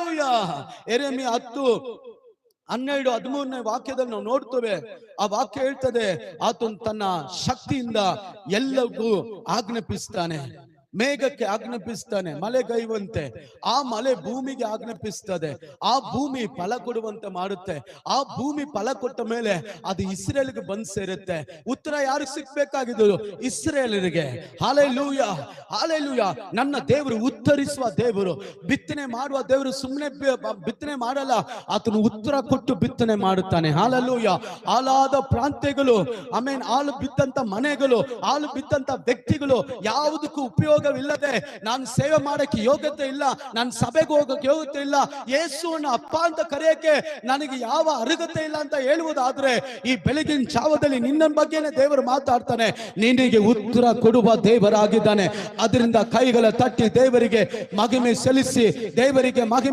Hallelujah. ಯೆರೆಮೀಯ 10:12-13 ವಾಕ್ಯದಲ್ಲಿ ನಾವು ನೋಡ್ತೇವೆ. ಆ ವಾಕ್ಯ ಹೇಳ್ತದೆ, ಆತನು ತನ್ನ ಶಕ್ತಿಯಿಂದ ಎಲ್ಲವೂ ಆಜ್ಞಾಪಿಸ್ತಾನೆ. ಮೇಘಕ್ಕೆ ಆಜ್ಞಾಪಿಸ್ತಾನೆ ಮಳೆಗೈಯುವಂತೆ, ಆ ಮಳೆ ಭೂಮಿಗೆ ಆಜ್ಞಾಪಿಸ್ತದೆ, ಆ ಭೂಮಿ ಫಲ ಕೊಡುವಂತೆ ಮಾಡುತ್ತೆ. ಆ ಭೂಮಿ ಫಲ ಕೊಟ್ಟ ಮೇಲೆ ಅದು ಇಸ್ರೇಲ್ಗೆ ಬಂದು ಸೇರುತ್ತೆ. ಉತ್ತರ ಯಾರಿಗೆ ಸಿಗ್ಬೇಕಾಗಿದ್ದು? ಇಸ್ರೇಲರಿಗೆ. Hallelujah, hallelujah. ನನ್ನ ದೇವರು ಉತ್ತರಿಸುವ ದೇವರು, ಬಿತ್ತನೆ ಮಾಡುವ ದೇವರು. ಸುಮ್ಮನೆ ಬಿತ್ತನೆ ಮಾಡಲ್ಲ, ಆತನು ಉತ್ತರ ಕೊಟ್ಟು ಬಿತ್ತನೆ ಮಾಡುತ್ತಾನೆ. ಹಾಲೆಲೂಯ. ಹಾಲಾದ ಪ್ರಾಂತ್ಯಗಳು, ಆಮೇಲೆ ಹಾಲು ಬಿದ್ದಂತ ಮನೆಗಳು, ಹಾಲು ಬಿದ್ದಂತ ವ್ಯಕ್ತಿಗಳು ಯಾವುದಕ್ಕೂ ಉಪಯೋಗವಿಲ್ಲದೆ, ನಾನು ಸೇವೆ ಮಾಡಕ್ಕೆ ಯೋಗ್ಯತೆ ಇಲ್ಲ, ನಾನು ಸಭೆಗೆ ಹೋಗಕ್ಕೆ ಯೋಗ್ಯತೆ ಇಲ್ಲ, ಯೇಸುವನ್ನು ಅಪ್ಪ ಅಂತ ಕರೆಯಕ್ಕೆ ನನಗೆ ಯಾವ ಅರ್ಹತೆ ಇಲ್ಲ ಅಂತ ಹೇಳುವುದಾದ್ರೆ, ಈ ಬೆಳಗಿನ ಜಾವದಲ್ಲಿ ನಿನ್ನ ಬಗ್ಗೆನೇ ದೇವರು ಮಾತಾಡ್ತಾನೆ. ನಿನಗೆ ಉತ್ತರ ಕೊಡುವ ದೇವರಾಗಿದ್ದಾನೆ. ಅದರಿಂದ ಕೈಗಳ ತಟ್ಟಿ ದೇವರಿಗೆ ಮಹಿಮೆ ಸಲ್ಲಿಸಿ, ದೇವರಿಗೆ ಮಹಿಮೆ